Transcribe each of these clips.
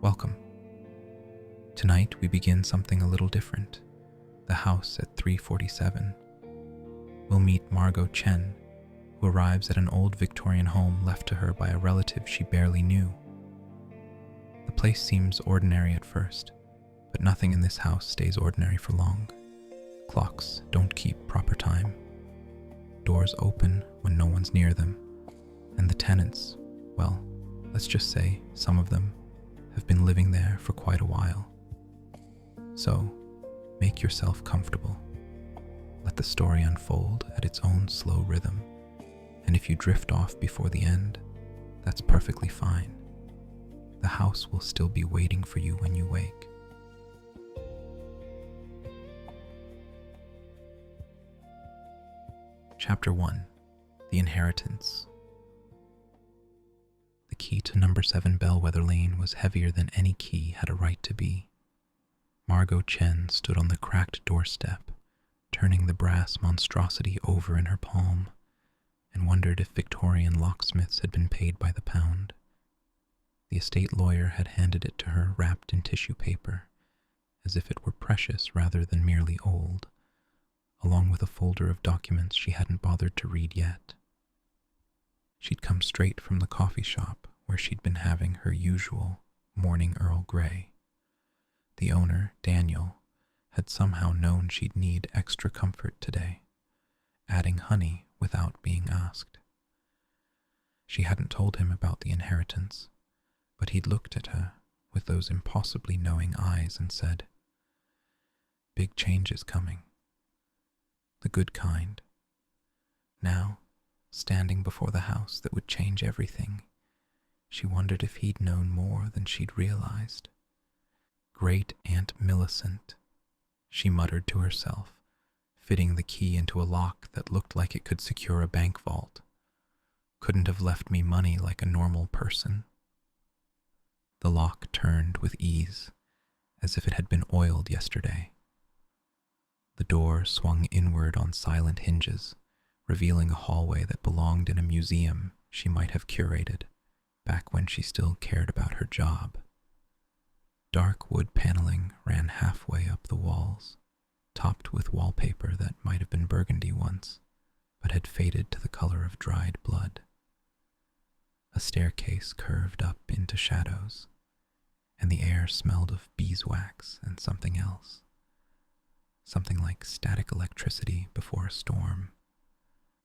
Welcome. Tonight we begin something a little different. The house at 347. We'll meet Margot Chen, who arrives at an old Victorian home left to her by a relative she barely knew. The place seems ordinary at first, but nothing in this house stays ordinary for long. Clocks don't keep proper time. Doors open when no one's near them, and the tenants, well, let's just say some of them, have been living there for quite a while. So, make yourself comfortable. Let the story unfold at its own slow rhythm, and if you drift off before the end, that's perfectly fine. The house will still be waiting for you when you wake. Chapter 1. The Inheritance. The key to number 7 Bellwether Lane was heavier than any key had a right to be. Margot Chen stood on the cracked doorstep, turning the brass monstrosity over in her palm, and wondered if Victorian locksmiths had been paid by the pound. The estate lawyer had handed it to her wrapped in tissue paper, as if it were precious rather than merely old, along with a folder of documents she hadn't bothered to read yet. She'd come straight from the coffee shop where she'd been having her usual morning Earl Grey. The owner, Daniel, had somehow known she'd need extra comfort today, adding honey without being asked. She hadn't told him about the inheritance, but he'd looked at her with those impossibly knowing eyes and said, "Big change is coming. The good kind." Now, standing before the house that would change everything, she wondered if he'd known more than she'd realized. Great Aunt Millicent, she muttered to herself, fitting the key into a lock that looked like it could secure a bank vault. Couldn't have left me money like a normal person. The lock turned with ease, as if it had been oiled yesterday. The door swung inward on silent hinges, revealing a hallway that belonged in a museum she might have curated, back when she still cared about her job. Dark wood paneling ran halfway up the walls, topped with wallpaper that might have been burgundy once, but had faded to the color of dried blood. A staircase curved up into shadows, and the air smelled of beeswax and something else. Something like static electricity before a storm.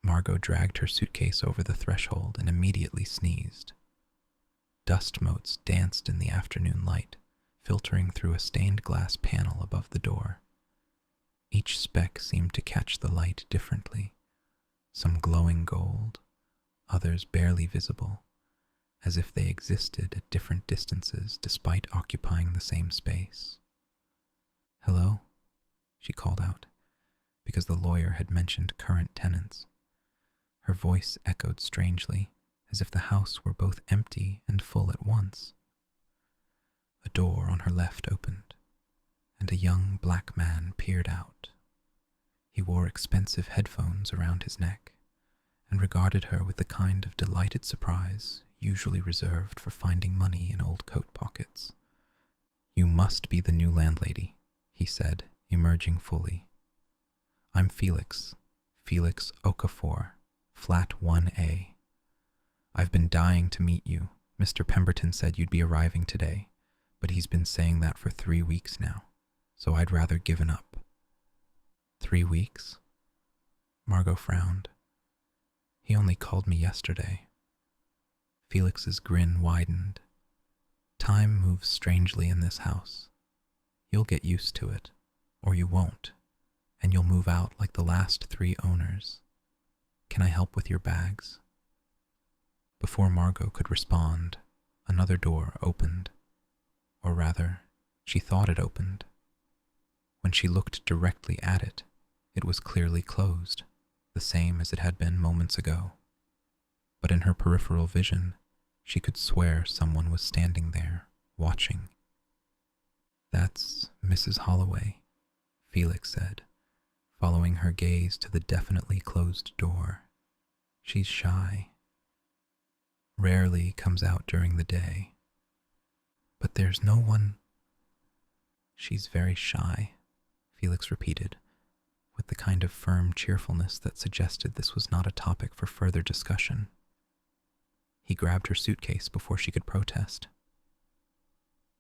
Margot dragged her suitcase over the threshold and immediately sneezed. Dust motes danced in the afternoon light, filtering through a stained glass panel above the door. Each speck seemed to catch the light differently, some glowing gold, others barely visible, as if they existed at different distances despite occupying the same space. "Hello?" she called out, because the lawyer had mentioned current tenants. Her voice echoed strangely, as if the house were both empty and full at once. A door on her left opened, and a young black man peered out. He wore expensive headphones around his neck, and regarded her with the kind of delighted surprise usually reserved for finding money in old coat pockets. "You must be the new landlady," he said, emerging fully. "I'm Felix Okafor, flat 1A. I've been dying to meet you. Mr. Pemberton said you'd be arriving today, but he's been saying that for 3 weeks now, so I'd rather given up." 3 weeks? Margot frowned. "He only called me yesterday." Felix's grin widened. "Time moves strangely in this house. You'll get used to it, or you won't, and you'll move out like the last 3 owners. Can I help with your bags?" Before Margot could respond, another door opened. Or rather, she thought it opened. When she looked directly at it, it was clearly closed, the same as it had been moments ago. But in her peripheral vision, she could swear someone was standing there, watching. "That's Mrs. Holloway," Felix said, following her gaze to the definitely closed door. "She's shy. Rarely comes out during the day. But there's no one. She's very shy, Felix repeated, with the kind of firm cheerfulness that suggested this was not a topic for further discussion. He grabbed her suitcase before she could protest.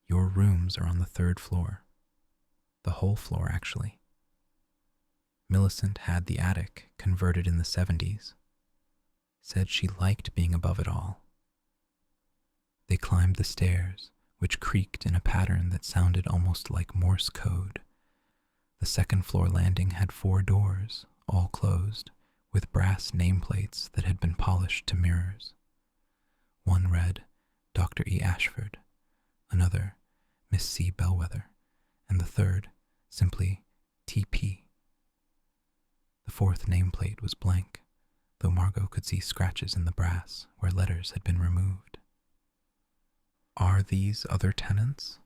Your rooms are on the 3rd floor. The whole floor, actually. Millicent had the attic converted in the 70s. Said she liked being above it all. They climbed the stairs, which creaked in a pattern that sounded almost like Morse code. The 2nd floor landing had 4 doors, all closed, with brass nameplates that had been polished to mirrors. One read, Dr. E. Ashford, another, Miss C. Bellwether, and the 3rd, simply TP. The 4th nameplate was blank, though Margot could see scratches in the brass where letters had been removed. Are these other tenants?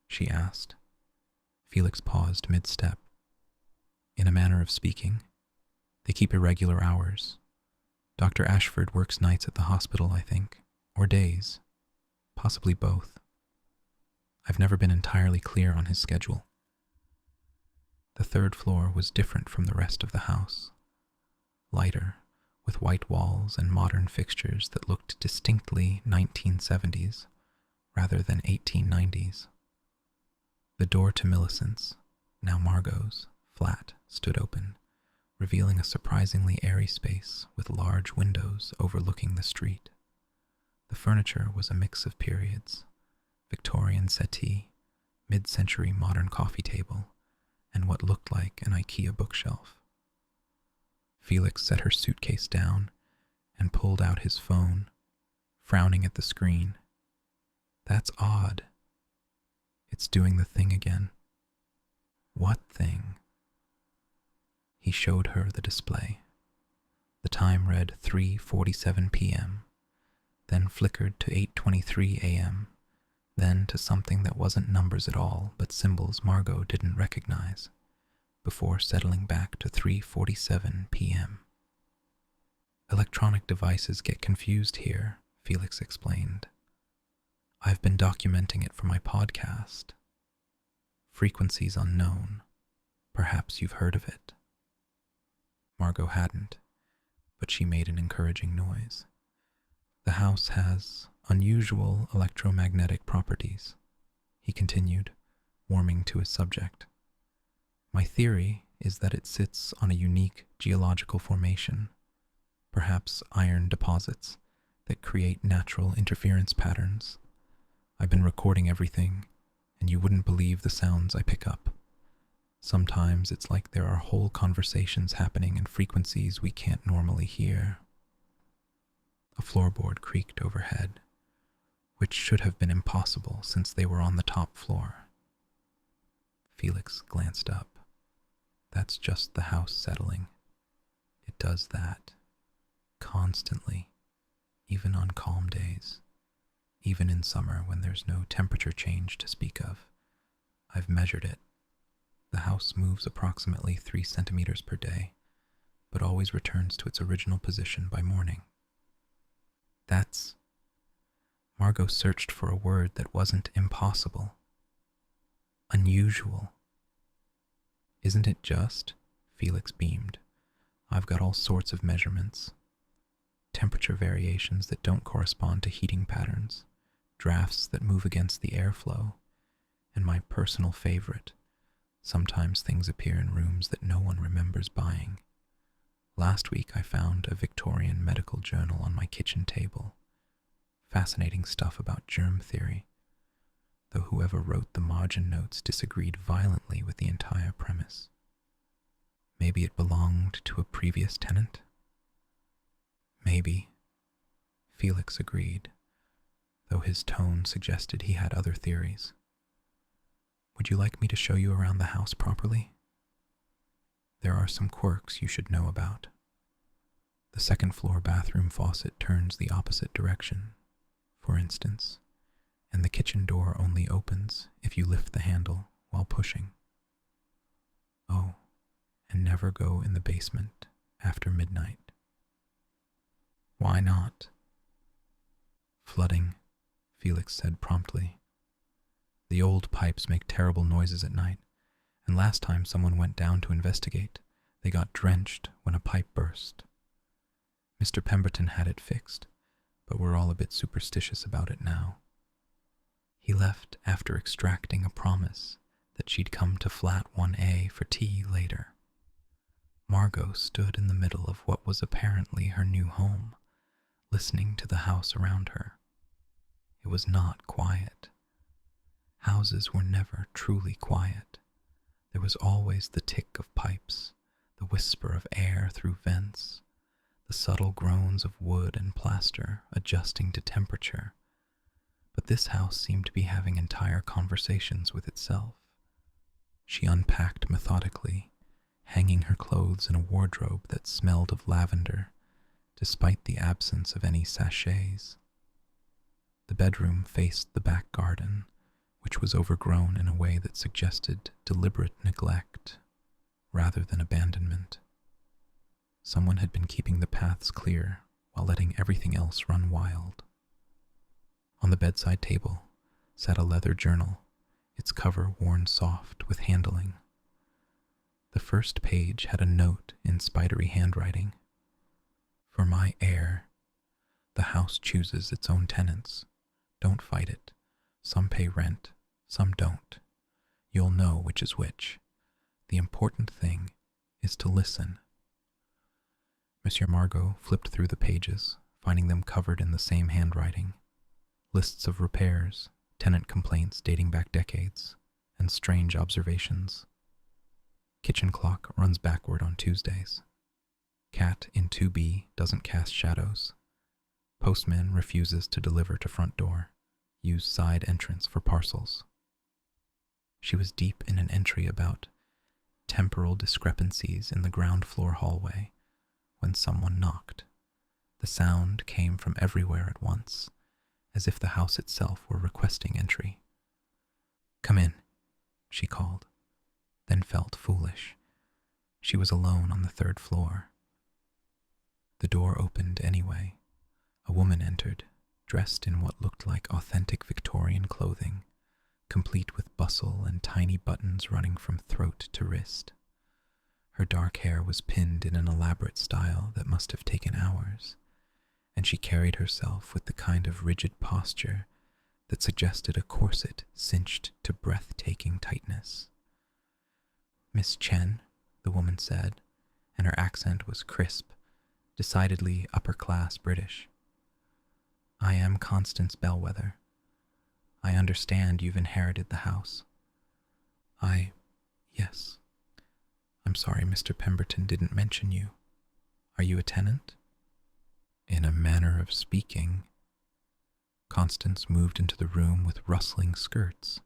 She asked. Felix paused mid-step. In a manner of speaking, they keep irregular hours. Dr. Ashford works nights at the hospital, I think, or days, possibly both. I've never been entirely clear on his schedule. The 3rd floor was different from the rest of the house. Lighter, with white walls and modern fixtures that looked distinctly 1970s, rather than 1890s. The door to Millicent's, now Margot's, flat stood open, revealing a surprisingly airy space with large windows overlooking the street. The furniture was a mix of periods, Victorian settee, mid-century modern coffee table, and what looked like an IKEA bookshelf. Felix set her suitcase down and pulled out his phone, frowning at the screen. That's odd. It's doing the thing again. What thing? He showed her the display. The time read 3:47 p.m., then flickered to 8:23 a.m., then to something that wasn't numbers at all but symbols Margot didn't recognize, before settling back to 3:47 p.m. Electronic devices get confused here, Felix explained. I've been documenting it for my podcast. Frequencies unknown. Perhaps you've heard of it. Margot hadn't, but she made an encouraging noise. The house has unusual electromagnetic properties, he continued, warming to his subject. My theory is that it sits on a unique geological formation, perhaps iron deposits, that create natural interference patterns. I've been recording everything, and you wouldn't believe the sounds I pick up. Sometimes it's like there are whole conversations happening in frequencies we can't normally hear. A floorboard creaked overhead, which should have been impossible since they were on the top floor. Felix glanced up. That's just the house settling. It does that. Constantly. Even on calm days. Even in summer when there's no temperature change to speak of. I've measured it. The house moves approximately 3 centimeters per day, but always returns to its original position by morning. That's... Margot searched for a word that wasn't impossible. Unusual. Isn't it just? Felix beamed. I've got all sorts of measurements. Temperature variations that don't correspond to heating patterns, drafts that move against the airflow, and my personal favorite, sometimes things appear in rooms that no one remembers buying. Last week I found a Victorian medical journal on my kitchen table. Fascinating stuff about germ theory, though whoever wrote the margin notes disagreed violently with the entire premise. Maybe it belonged to a previous tenant? Maybe. Felix agreed, though his tone suggested he had other theories. Would you like me to show you around the house properly? There are some quirks you should know about. The 2nd floor bathroom faucet turns the opposite direction, for instance, and the kitchen door only opens if you lift the handle while pushing. Oh, and never go in the basement after midnight. Why not? Flooding, Felix said promptly. The old pipes make terrible noises at night, and last time someone went down to investigate, they got drenched when a pipe burst. Mr. Pemberton had it fixed, but we're all a bit superstitious about it now. He left after extracting a promise that she'd come to flat 1A for tea later. Margot stood in the middle of what was apparently her new home, listening to the house around her. It was not quiet. Houses were never truly quiet. There was always the tick of pipes, the whisper of air through vents, the subtle groans of wood and plaster adjusting to temperature. But this house seemed to be having entire conversations with itself. She unpacked methodically, hanging her clothes in a wardrobe that smelled of lavender, despite the absence of any sachets. The bedroom faced the back garden, which was overgrown in a way that suggested deliberate neglect rather than abandonment. Someone had been keeping the paths clear while letting everything else run wild. On the bedside table sat a leather journal, its cover worn soft with handling. The first page had a note in spidery handwriting. For my heir, the house chooses its own tenants. Don't fight it. Some pay rent, some don't. You'll know which is which. The important thing is to listen. Monsieur Margot flipped through the pages, finding them covered in the same handwriting. Lists of repairs, tenant complaints dating back decades, and strange observations. Kitchen clock runs backward on Tuesdays. Cat in 2B doesn't cast shadows. Postman refuses to deliver to front door. Use side entrance for parcels. She was deep in an entry about temporal discrepancies in the ground floor hallway when someone knocked. The sound came from everywhere at once, as if the house itself were requesting entry. "Come in," she called, then felt foolish. She was alone on the third floor. The door opened anyway. A woman entered, dressed in what looked like authentic Victorian clothing, complete with bustle and tiny buttons running from throat to wrist. Her dark hair was pinned in an elaborate style that must have taken hours, and she carried herself with the kind of rigid posture that suggested a corset cinched to breathtaking tightness. "Miss Chen," the woman said, and her accent was crisp, decidedly upper-class British. "I am Constance Bellwether. I understand you've inherited the house." Yes. I'm sorry Mr. Pemberton didn't mention you. Are you a tenant?" In a manner of speaking. Constance moved into the room with rustling skirts,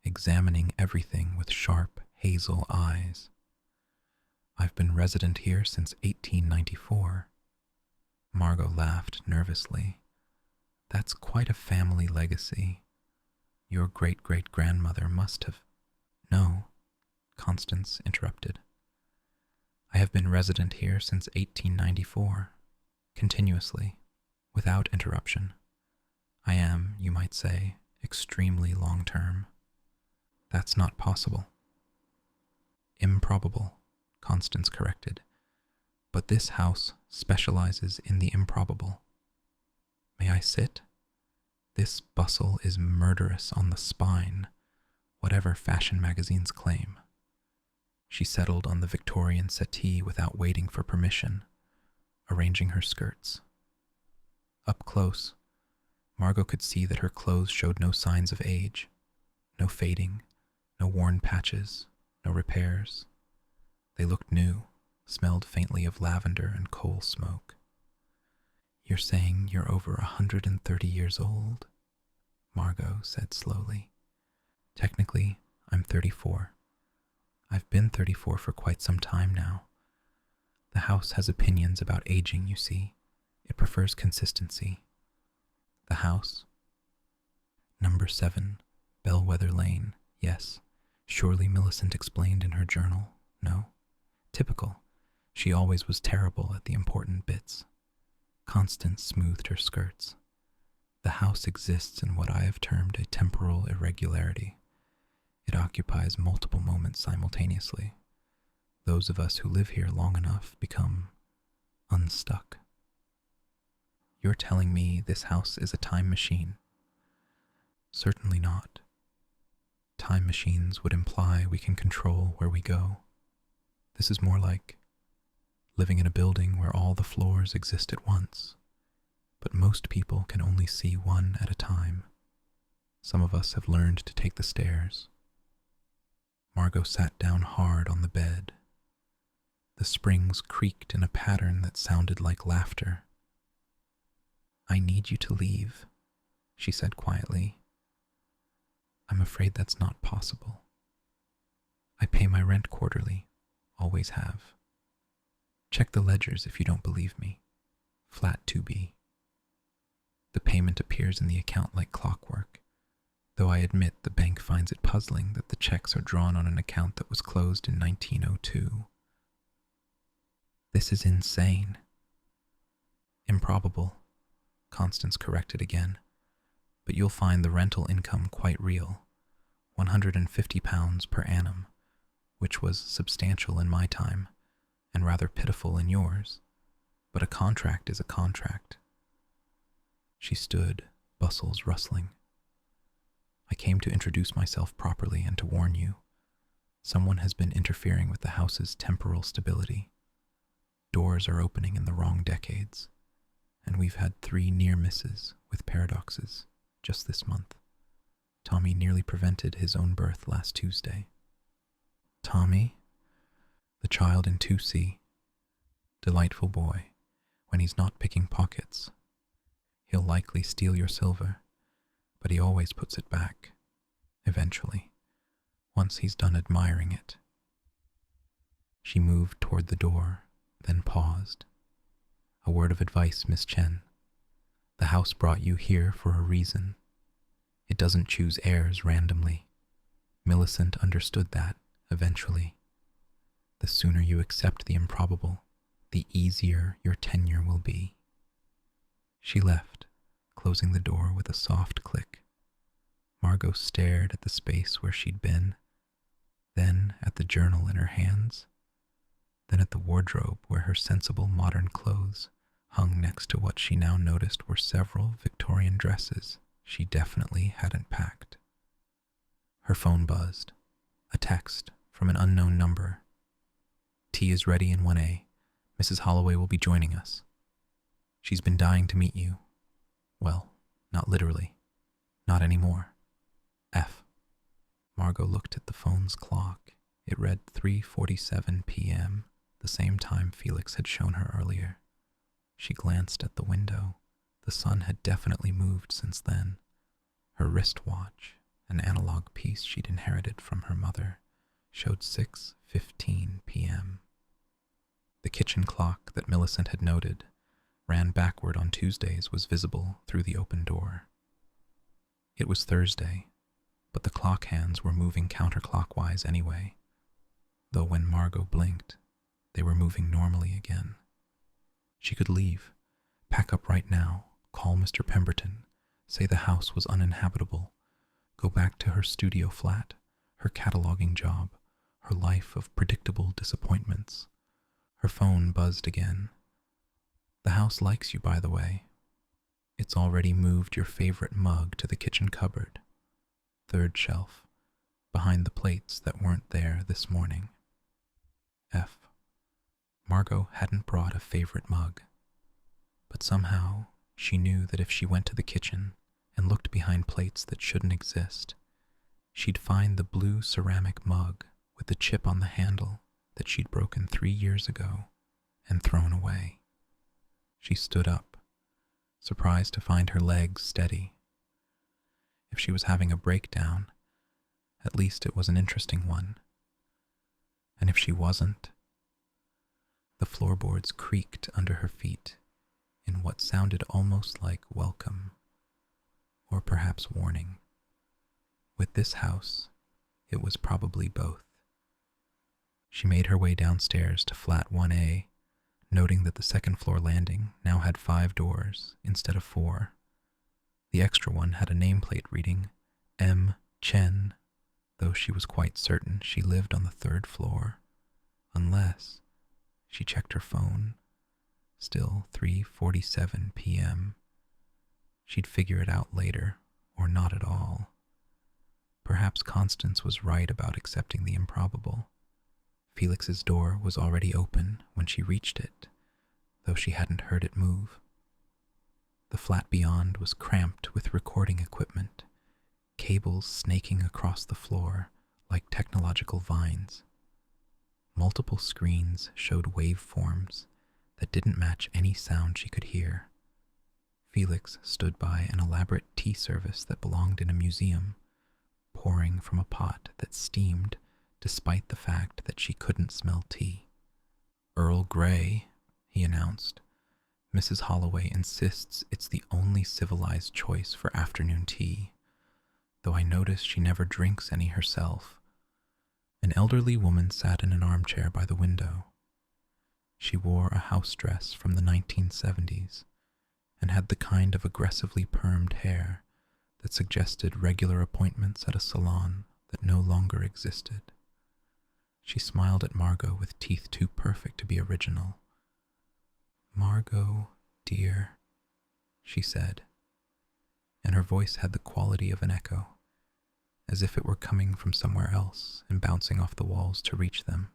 examining everything with sharp, hazel eyes. "I've been resident here since 1894. Margot laughed nervously. "That's quite a family legacy. Your great-great-grandmother must have—" "No," Constance interrupted. "I have been resident here since 1894, continuously, without interruption. I am, you might say, extremely long-term." "That's not possible." "Improbable," Constance corrected. "But this house specializes in the improbable. May I sit? This bustle is murderous on the spine, whatever fashion magazines claim." She settled on the Victorian settee without waiting for permission, arranging her skirts. Up close, Margot could see that her clothes showed no signs of age, no fading, no worn patches, no repairs. They looked new, smelled faintly of lavender and coal smoke. "You're saying you're over 130 years old?" Margot said slowly. "Technically, I'm 34. I've been 34 for quite some time now. The house has opinions about aging, you see. It prefers consistency." "The house?" "Number 7, Bellwether Lane, yes. Surely Millicent explained in her journal, no? Typical. She always was terrible at the important bits." Constance smoothed her skirts. "The house exists in what I have termed a temporal irregularity, It occupies multiple moments simultaneously. Those of us who live here long enough become unstuck. You're telling me this house is a time machine? Certainly not. Time machines would imply we can control where we go. This is more like living in a building where all the floors exist at once, but most people can only see one at a time. Some of us have learned to take the stairs. Margot sat down hard on the bed. The springs creaked in a pattern that sounded like laughter. "I need you to leave," she said quietly. "I'm afraid that's not possible. I pay my rent quarterly, always have. Check the ledgers if you don't believe me. Flat 2B. The payment appears in the account like clockwork, though I admit the bank finds it puzzling that the checks are drawn on an account that was closed in 1902. This is insane." "Improbable," Constance corrected again, "but you'll find the rental income quite real, £150 per annum, which was substantial in my time and rather pitiful in yours, but a contract is a contract." She stood, bustles rustling. "I came to introduce myself properly and to warn you. Someone has been interfering with the house's temporal stability. Doors are opening in the wrong decades, and we've had 3 near misses with paradoxes just this month. Tommy nearly prevented his own birth last Tuesday." "Tommy?" "The child in 2C. Delightful boy, when he's not picking pockets. He'll likely steal your silver, but he always puts it back, eventually, once he's done admiring it." She moved toward the door, then paused. "A word of advice, Miss Chen. The house brought you here for a reason. It doesn't choose heirs randomly. Millicent understood that, eventually. The sooner you accept the improbable, the easier your tenure will be." She left, closing the door with a soft click. Margot stared at the space where she'd been, then at the journal in her hands, then at the wardrobe where her sensible modern clothes hung next to what she now noticed were several Victorian dresses she definitely hadn't packed. Her phone buzzed. A text from an unknown number. "Tea is ready in 1A. Mrs. Holloway will be joining us. She's been dying to meet you. Well, not literally. Not anymore. F." Margot looked at the phone's clock. It read 3:47 p.m., the same time Felix had shown her earlier. She glanced at the window. The sun had definitely moved since then. Her wristwatch, an analog piece she'd inherited from her mother, showed 6:15 p.m. The kitchen clock that Millicent had noted ran backward on Tuesdays was visible through the open door. It was Thursday, but the clock hands were moving counterclockwise anyway, though when Margot blinked, they were moving normally again. She could leave, pack up right now, call Mr. Pemberton, say the house was uninhabitable, go back to her studio flat, her cataloging job, her life of predictable disappointments. Her phone buzzed again. "The house likes you, by the way. It's already moved your favorite mug to the kitchen cupboard, 3rd shelf, behind the plates that weren't there this morning." F. Margot hadn't brought a favorite mug, but somehow she knew that if she went to the kitchen and looked behind plates that shouldn't exist, she'd find the blue ceramic mug with the chip on the handle that she'd broken 3 years ago and thrown away. She stood up, surprised to find her legs steady. If she was having a breakdown, at least it was an interesting one. And if she wasn't, the floorboards creaked under her feet in what sounded almost like welcome, or perhaps warning. With this house, it was probably both. She made her way downstairs to flat 1A, noting that the second-floor landing now had 5 doors instead of 4. The extra one had a nameplate reading M. Chen. though she was quite certain she lived on the 3rd floor, unless she checked her phone. Still 3:47 p.m. She'd figure it out later, or not at all. Perhaps Constance was right about accepting the improbable. Felix's door was already open when she reached it, though she hadn't heard it move. The flat beyond was cramped with recording equipment, cables snaking across the floor like technological vines. Multiple screens showed waveforms that didn't match any sound she could hear. Felix stood by an elaborate tea service that belonged in a museum, pouring from a pot that steamed despite the fact that she couldn't smell tea. "Earl Grey," he announced. "Mrs. Holloway insists it's the only civilized choice for afternoon tea, though I notice she never drinks any herself." An elderly woman sat in an armchair by the window. She wore a house dress from the 1970s and had the kind of aggressively permed hair that suggested regular appointments at a salon that no longer existed. She smiled at Margot with teeth too perfect to be original. "Margot, dear," she said, and her voice had the quality of an echo, as if it were coming from somewhere else and bouncing off the walls to reach them.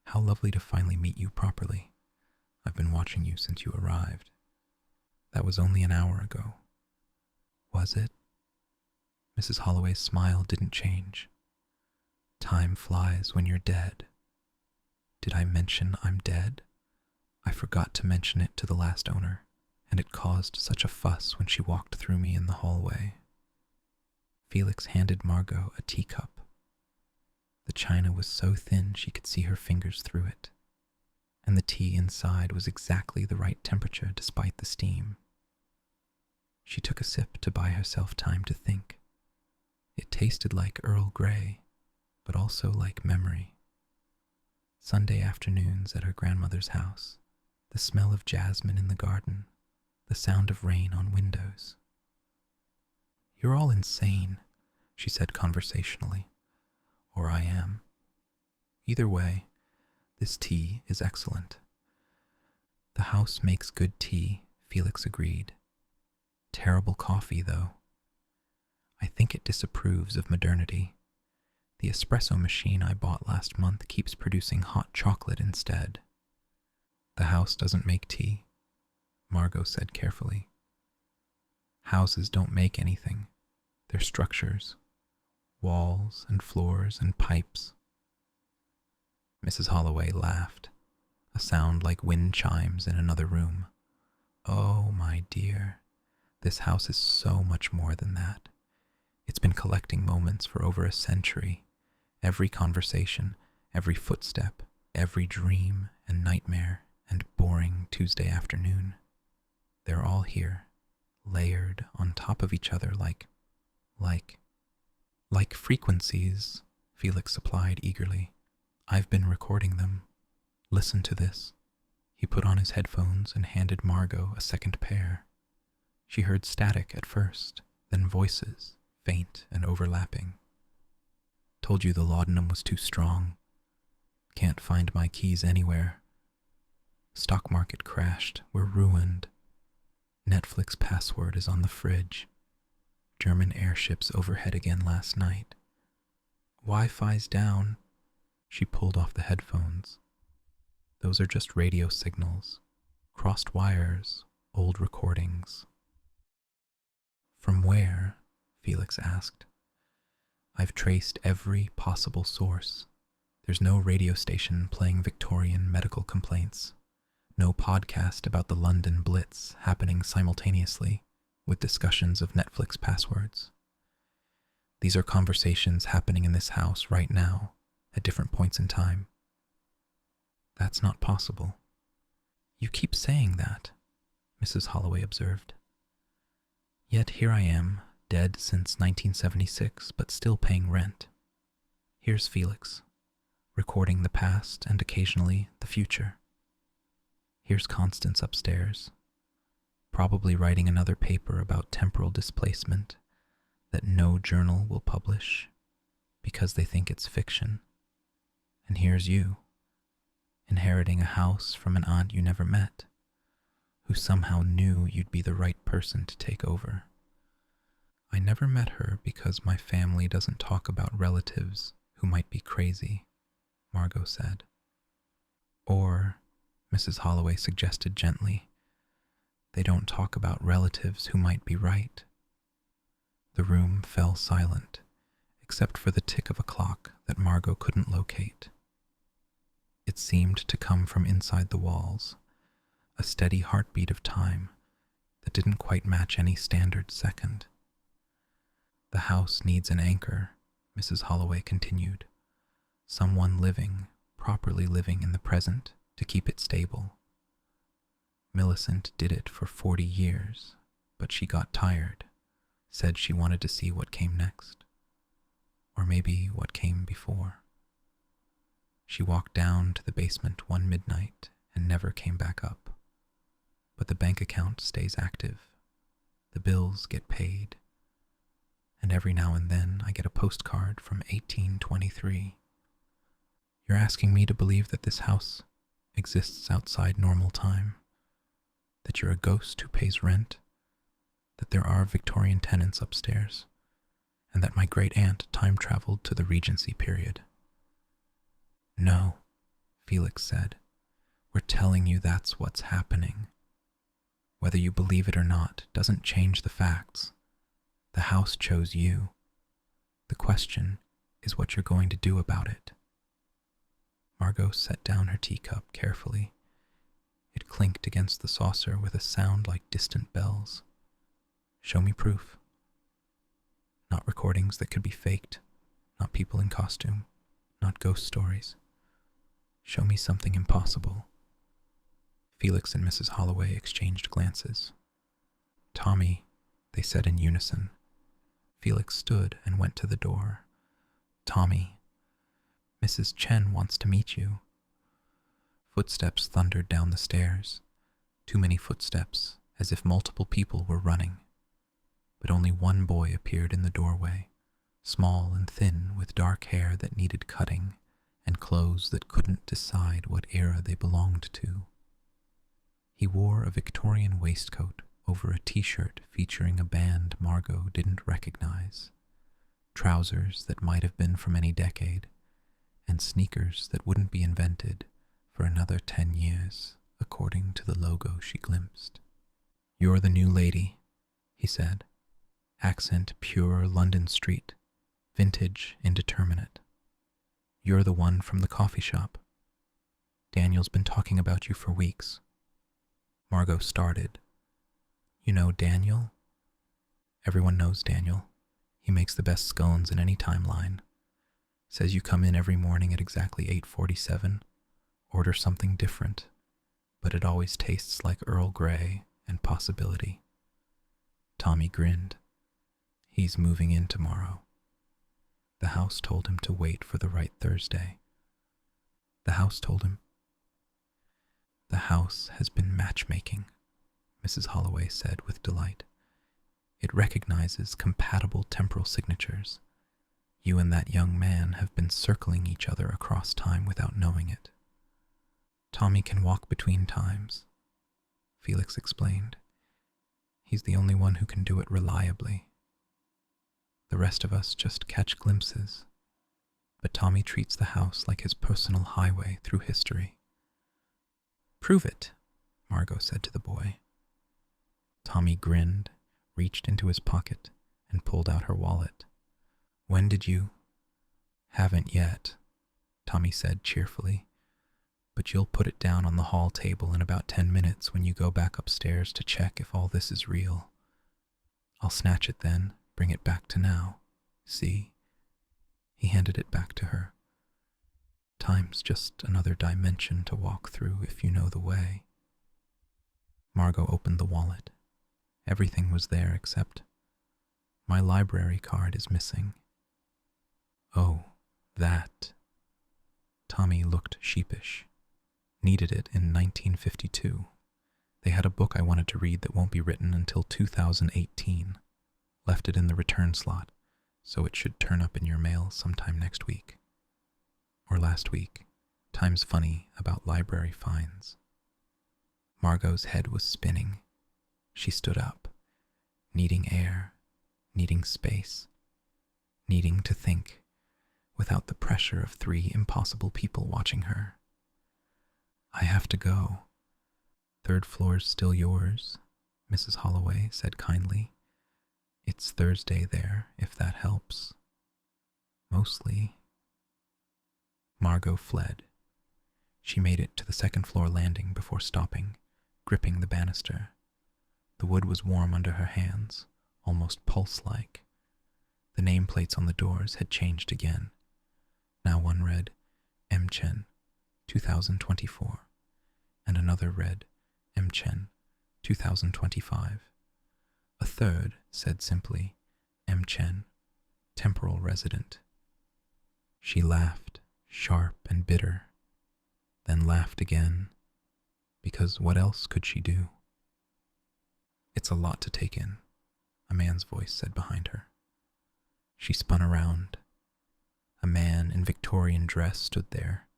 "How lovely to finally meet you properly. I've been watching you since you arrived." "That was only an hour ago." "Was it?" Mrs. Holloway's smile didn't change. "Time flies when you're dead." "Did I mention I'm dead? I forgot to mention it to the last owner, and it caused such a fuss when she walked through me in the hallway." Felix handed Margot a teacup. The china was so thin she could see her fingers through it, and the tea inside was exactly the right temperature despite the steam. She took a sip to buy herself time to think. It tasted like Earl Grey, but also like memory. Sunday afternoons at her grandmother's house, the smell of jasmine in the garden, the sound of rain on windows. "You're all insane," she said conversationally. "Or I am. Either way, this tea is excellent." "The house makes good tea," Felix agreed. "Terrible coffee, though. I think it disapproves of modernity. The espresso machine I bought last month keeps producing hot chocolate instead." "The house doesn't make tea," Margot said carefully. "Houses don't make anything. They're structures. Walls and floors and pipes." Mrs. Holloway laughed, a sound like wind chimes in another room. "Oh, my dear, this house is so much more than that. It's been collecting moments for over a century. Every conversation, every footstep, every dream and nightmare and boring Tuesday afternoon. They're all here, layered on top of each other like frequencies," Felix supplied eagerly. "I've been recording them. Listen to this." He put on his headphones and handed Margot a second pair. She heard static at first, then voices, faint and overlapping. "Told you the laudanum was too strong. Can't find my keys anywhere. Stock market crashed. We're ruined. Netflix password is on the fridge. German airships overhead again last night. Wi-Fi's down." She pulled off the headphones. "Those are just radio signals. Crossed wires, old recordings." "From where?" Felix asked. "I've traced every possible source. There's no radio station playing Victorian medical complaints. No podcast about the London Blitz happening simultaneously with discussions of Netflix passwords. These are conversations happening in this house right now, at different points in time." "That's not possible." "You keep saying that," Mrs. Holloway observed. "Yet here I am, dead since 1976, but still paying rent. Here's Felix, recording the past and occasionally the future. Here's Constance upstairs, probably writing another paper about temporal displacement that no journal will publish because they think it's fiction. And here's you, inheriting a house from an aunt you never met, who somehow knew you'd be the right person to take over. I never met her because my family doesn't talk about relatives who might be crazy, Margot said. Or, Mrs. Holloway suggested gently, they don't talk about relatives who might be right. The room fell silent, except for the tick of a clock that Margot couldn't locate. It seemed to come from inside the walls, a steady heartbeat of time that didn't quite match any standard second. The house needs an anchor, Mrs. Holloway continued. Someone living, properly living in the present to keep it stable. Millicent did it for 40 years, but she got tired, said she wanted to see what came next. Or maybe what came before. She walked down to the basement one midnight and never came back up. But the bank account stays active. The bills get paid. And every now and then I get a postcard from 1823. You're asking me to believe that this house exists outside normal time, that you're a ghost who pays rent, that there are Victorian tenants upstairs, and that my great-aunt time-traveled to the Regency period. No, Felix said. We're telling you that's what's happening. Whether you believe it or not doesn't change the facts. The house chose you. The question is what you're going to do about it. Margot set down her teacup carefully. It clinked against the saucer with a sound like distant bells. Show me proof. Not recordings that could be faked, not people in costume, not ghost stories. Show me something impossible. Felix and Mrs. Holloway exchanged glances. Tommy, they said in unison. Felix stood and went to the door. Tommy, Mrs. Chen wants to meet you. Footsteps thundered down the stairs. Too many footsteps, as if multiple people were running. But only one boy appeared in the doorway, small and thin with dark hair that needed cutting and clothes that couldn't decide what era they belonged to. He wore a Victorian waistcoat over a t-shirt featuring a band Margot didn't recognize, trousers that might have been from any decade, and sneakers that wouldn't be invented for another 10 years, according to the logo she glimpsed. You're the new lady, he said, accent pure London street, vintage indeterminate. You're the one from the coffee shop. Daniel's been talking about you for weeks. Margot started. You know Daniel? Everyone knows Daniel. He makes the best scones in any timeline. Says you come in every morning at exactly 8:47, order something different, but it always tastes like Earl Grey and possibility. Tommy grinned. He's moving in tomorrow. The house told him to wait for the right Thursday. The house told him. The house has been matchmaking, Mrs. Holloway said with delight. It recognizes compatible temporal signatures. You and that young man have been circling each other across time without knowing it. Tommy can walk between times, Felix explained. He's the only one who can do it reliably. The rest of us just catch glimpses, but Tommy treats the house like his personal highway through history. Prove it, Margot said to the boy. Tommy grinned, reached into his pocket, and pulled out her wallet. When did you? Haven't yet, Tommy said cheerfully, but you'll put it down on the hall table in about 10 minutes when you go back upstairs to check if all this is real. I'll snatch it then, bring it back to now. See? He handed it back to her. Time's just another dimension to walk through if you know the way. Margot opened the wallet. Everything was there except my library card is missing. Oh, that. Tommy looked sheepish. Needed it in 1952. They had a book I wanted to read that won't be written until 2018. Left it in the return slot, so it should turn up in your mail sometime next week. Or last week. Time's funny about library fines. Margot's head was spinning. She stood up, needing air, needing space, needing to think, without the pressure of 3 impossible people watching her. I have to go. 3rd floor's still yours, Mrs. Holloway said kindly. It's Thursday there, if that helps. Mostly. Margot fled. She made it to the 2nd floor landing before stopping, gripping the banister. The wood was warm under her hands, almost pulse-like. The nameplates on the doors had changed again. Now one read, M. Chen, 2024, and another read, M. Chen, 2025. A third said simply, M. Chen, temporal resident. She laughed, sharp and bitter, then laughed again, because what else could she do? It's a lot to take in, a man's voice said behind her. She spun around. A man in Victorian dress stood there,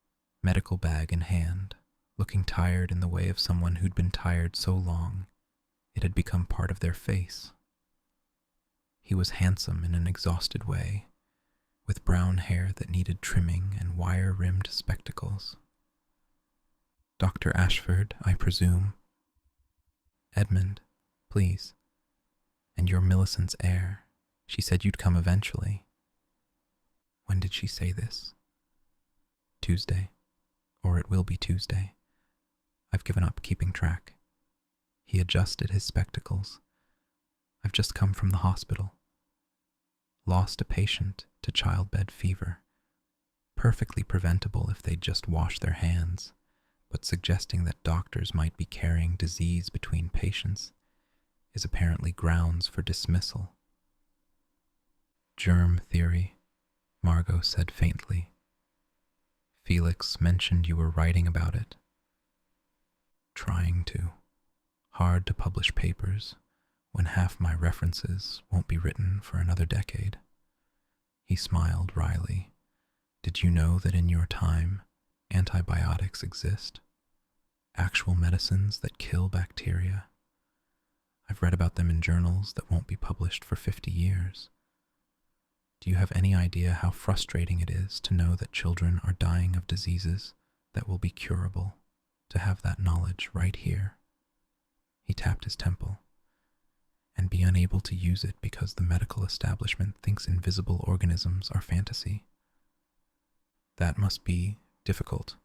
medical bag in hand, looking tired in the way of someone who'd been tired so long it had become part of their face. He was handsome in an exhausted way, with brown hair that needed trimming and wire-rimmed spectacles. Dr. Ashford, I presume. Edmund, please. And you're Millicent's heir. She said you'd come eventually. When did she say this? Tuesday. Or it will be Tuesday. I've given up keeping track. He adjusted his spectacles. I've just come from the hospital. Lost a patient to childbed fever. Perfectly preventable if they'd just wash their hands, but suggesting that doctors might be carrying disease between patients is apparently grounds for dismissal. Germ theory, Margot said faintly. Felix mentioned you were writing about it. Trying to. Hard to publish papers when half my references won't be written for another decade. He smiled wryly. Did you know that in your time, antibiotics exist? Actual medicines that kill bacteria. I've read about them in journals that won't be published for 50 years. Do you have any idea how frustrating it is to know that children are dying of diseases that will be curable, to have that knowledge right here? He tapped his temple, and be unable to use it because the medical establishment thinks invisible organisms are fantasy. That must be difficult.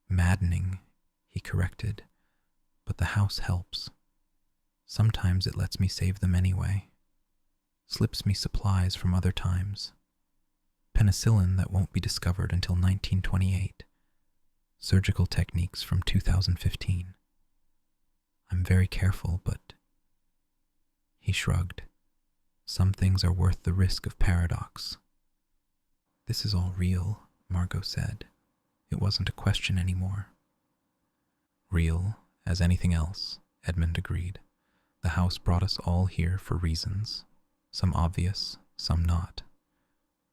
Maddening, he corrected, but the house helps. Sometimes it lets me save them anyway. Slips me supplies from other times. Penicillin that won't be discovered until 1928. Surgical techniques from 2015. I'm very careful, but... He shrugged. Some things are worth the risk of paradox. This is all real, Margot said. It wasn't a question anymore. Real as anything else, Edmund agreed. The house brought us all here for reasons. Some obvious, some not.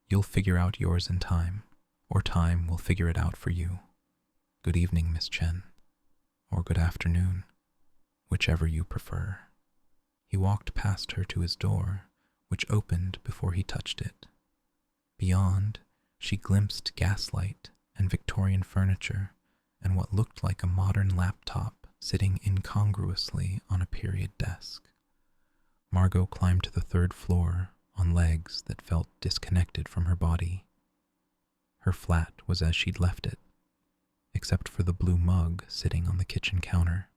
You'll figure out yours in time, or time will figure it out for you. Good evening, Miss Chen. Or good afternoon, whichever you prefer. He walked past her to his door, which opened before he touched it. Beyond, she glimpsed gaslight and Victorian furniture and what looked like a modern laptop sitting incongruously on a period desk. Margot climbed to the 3rd floor on legs that felt disconnected from her body. Her flat was as she'd left it, except for the blue mug sitting on the kitchen counter,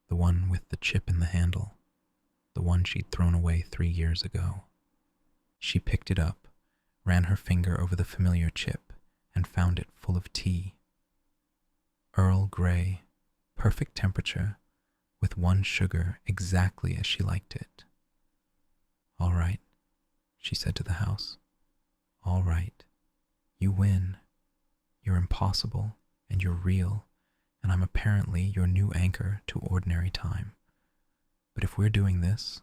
the one with the chip in the handle, the one she'd thrown away 3 years ago. She picked it up, ran her finger over the familiar chip, and found it full of tea. Earl Grey, perfect temperature, with 1 sugar exactly as she liked it. All right, she said to the house. All right. You win. You're impossible, and you're real, and I'm apparently your new anchor to ordinary time. But if we're doing this,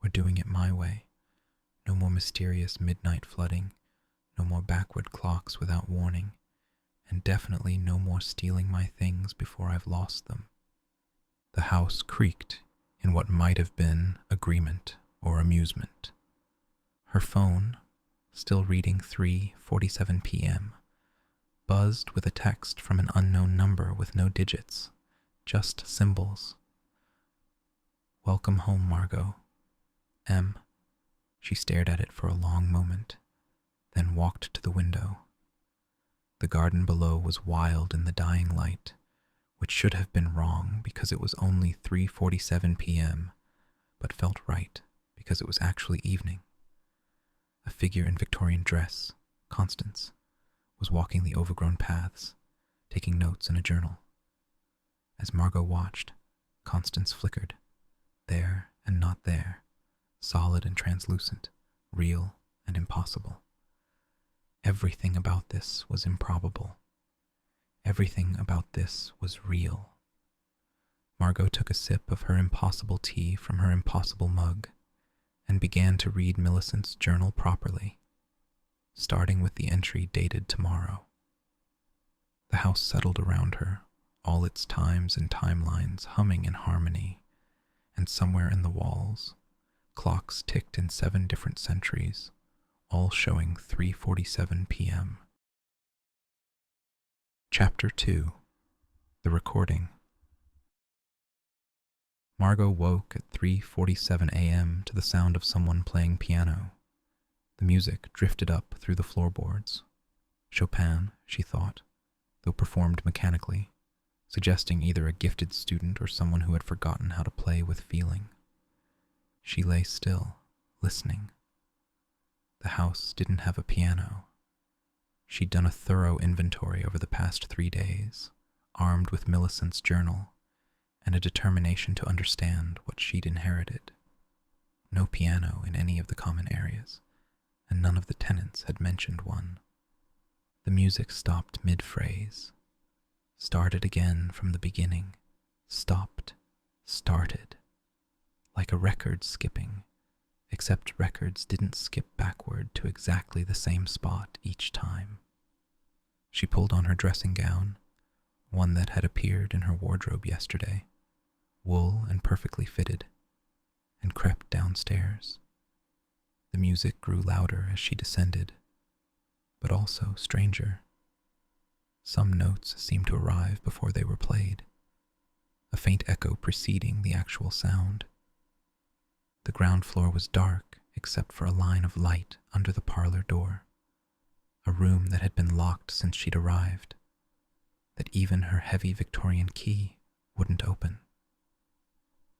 we're doing it my way. No more mysterious midnight flooding, no more backward clocks without warning, and definitely no more stealing my things before I've lost them. The house creaked in what might have been agreement or amusement. Her phone, still reading 3:47 p.m., buzzed with a text from an unknown number with no digits, just symbols. "Welcome home, Margot. M." She stared at it for a long moment, then walked to the window. The garden below was wild in the dying light, which should have been wrong because it was only 3:47 p.m., but felt right because it was actually evening. A figure in Victorian dress, Constance, was walking the overgrown paths, taking notes in a journal. As Margot watched, Constance flickered, there and not there, solid and translucent, real and impossible. Everything about this was improbable. Everything about this was real. Margot took a sip of her impossible tea from her impossible mug and began to read Millicent's journal properly, starting with the entry dated tomorrow. The house settled around her, all its times and timelines humming in harmony, and somewhere in the walls, clocks ticked in 7 different centuries, all showing 3:47 p.m. Chapter 2. The Recording. Margot woke at 3:47 a.m. to the sound of someone playing piano. The music drifted up through the floorboards. Chopin, she thought, though performed mechanically, suggesting either a gifted student or someone who had forgotten how to play with feeling. She lay still, listening. The house didn't have a piano. She'd done a thorough inventory over the past 3 days, armed with Millicent's journal and a determination to understand what she'd inherited. No piano in any of the common areas, and none of the tenants had mentioned one. The music stopped mid-phrase, started again from the beginning, stopped, started, like a record skipping, except records didn't skip backward to exactly the same spot each time. She pulled on her dressing gown, one that had appeared in her wardrobe yesterday, wool and perfectly fitted, and crept downstairs. The music grew louder as she descended, but also stranger. Some notes seemed to arrive before they were played, a faint echo preceding the actual sound. The ground floor was dark except for a line of light under the parlor door, a room that had been locked since she'd arrived, that even her heavy Victorian key wouldn't open.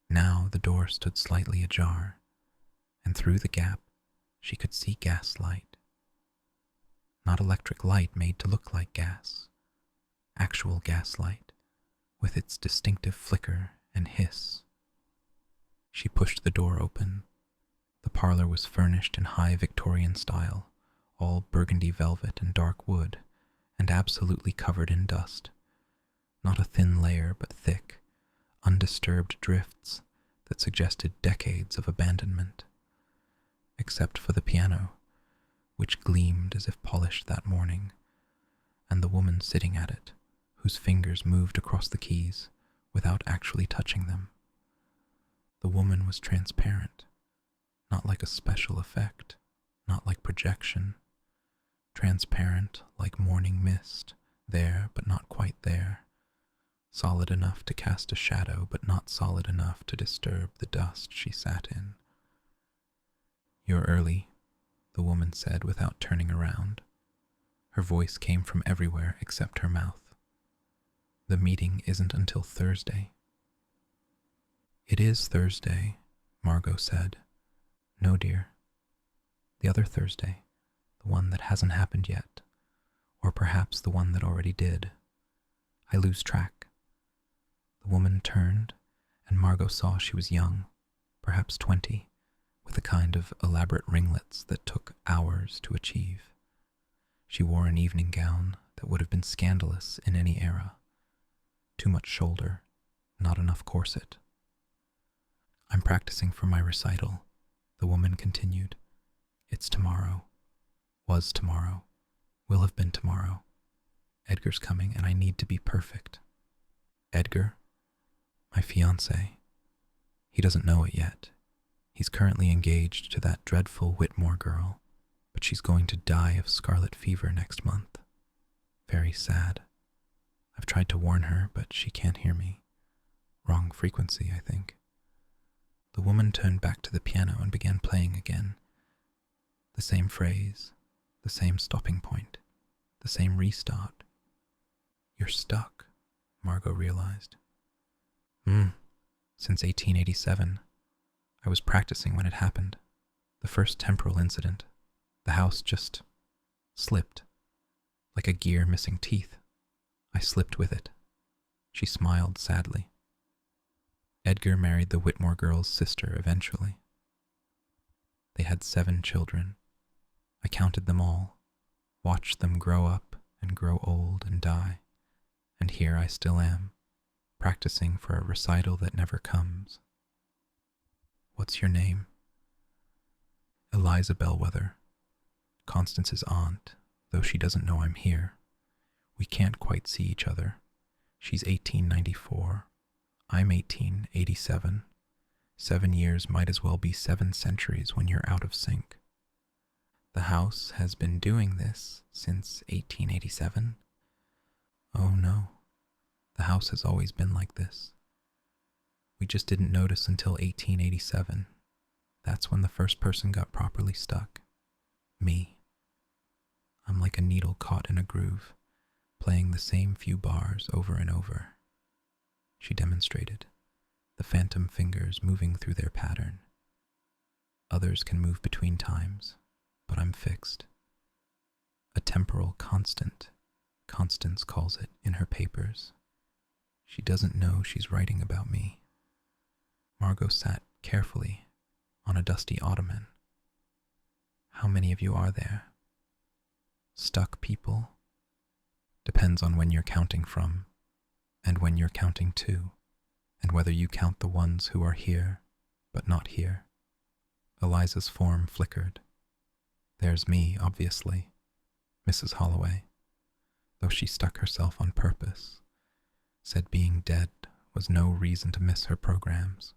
Now the door stood slightly ajar, and through the gap she could see gaslight. Not electric light made to look like gas, actual gaslight, with its distinctive flicker and hiss. She pushed the door open. The parlor was furnished in high Victorian style, all burgundy velvet and dark wood, and absolutely covered in dust. Not a thin layer, but thick, undisturbed drifts that suggested decades of abandonment. Except for the piano, which gleamed as if polished that morning, and the woman sitting at it, whose fingers moved across the keys without actually touching them. The woman was transparent, not like a special effect, not like projection. Transparent like morning mist, there but not quite there, solid enough to cast a shadow but not solid enough to disturb the dust she sat in. "You're early," the woman said without turning around. Her voice came from everywhere except her mouth. "The meeting isn't until Thursday." "It is Thursday," Margot said. "No, dear. The other Thursday, the one that hasn't happened yet, or perhaps the one that already did. I lose track." The woman turned, and Margot saw she was young, perhaps 20, with a kind of elaborate ringlets that took hours to achieve. She wore an evening gown that would have been scandalous in any era. Too much shoulder, not enough corset. "I'm practicing for my recital," the woman continued, It's tomorrow. Was tomorrow. Will have been tomorrow. Edgar's coming and I need to be perfect. Edgar? My fiancé. He doesn't know it yet. He's currently engaged to that dreadful Whitmore girl, but she's going to die of scarlet fever next month. Very sad. I've tried to warn her, but she can't hear me. Wrong frequency, I think. The woman turned back to the piano and began playing again. The same phrase, the same stopping point, the same restart. You're stuck, Margot realized. Since 1887. I was practicing when it happened. The first temporal incident. The house just slipped. Like a gear missing teeth. I slipped with it. She smiled sadly. Edgar married the Whitmore girl's sister eventually. They had 7 children. I counted them all, watched them grow up and grow old and die, and here I still am, practicing for a recital that never comes. What's your name? Eliza Bellwether. Constance's aunt, though she doesn't know I'm here. We can't quite see each other. She's 1894. I'm 1887. 7 years might as well be 7 centuries when you're out of sync. The house has been doing this since 1887. Oh no, the house has always been like this. We just didn't notice until 1887. That's when the first person got properly stuck. Me. I'm like a needle caught in a groove, playing the same few bars over and over. She demonstrated, the phantom fingers moving through their pattern. Others can move between times, but I'm fixed. A temporal constant, Constance calls it in her papers. She doesn't know she's writing about me. Margot sat carefully on a dusty ottoman. How many of you are there? Stuck people? Depends on when you're counting from, and when you're counting to, and whether you count the ones who are here, but not here. Eliza's form flickered. There's me, obviously, Mrs. Holloway, though she stuck herself on purpose, said being dead was no reason to miss her programs.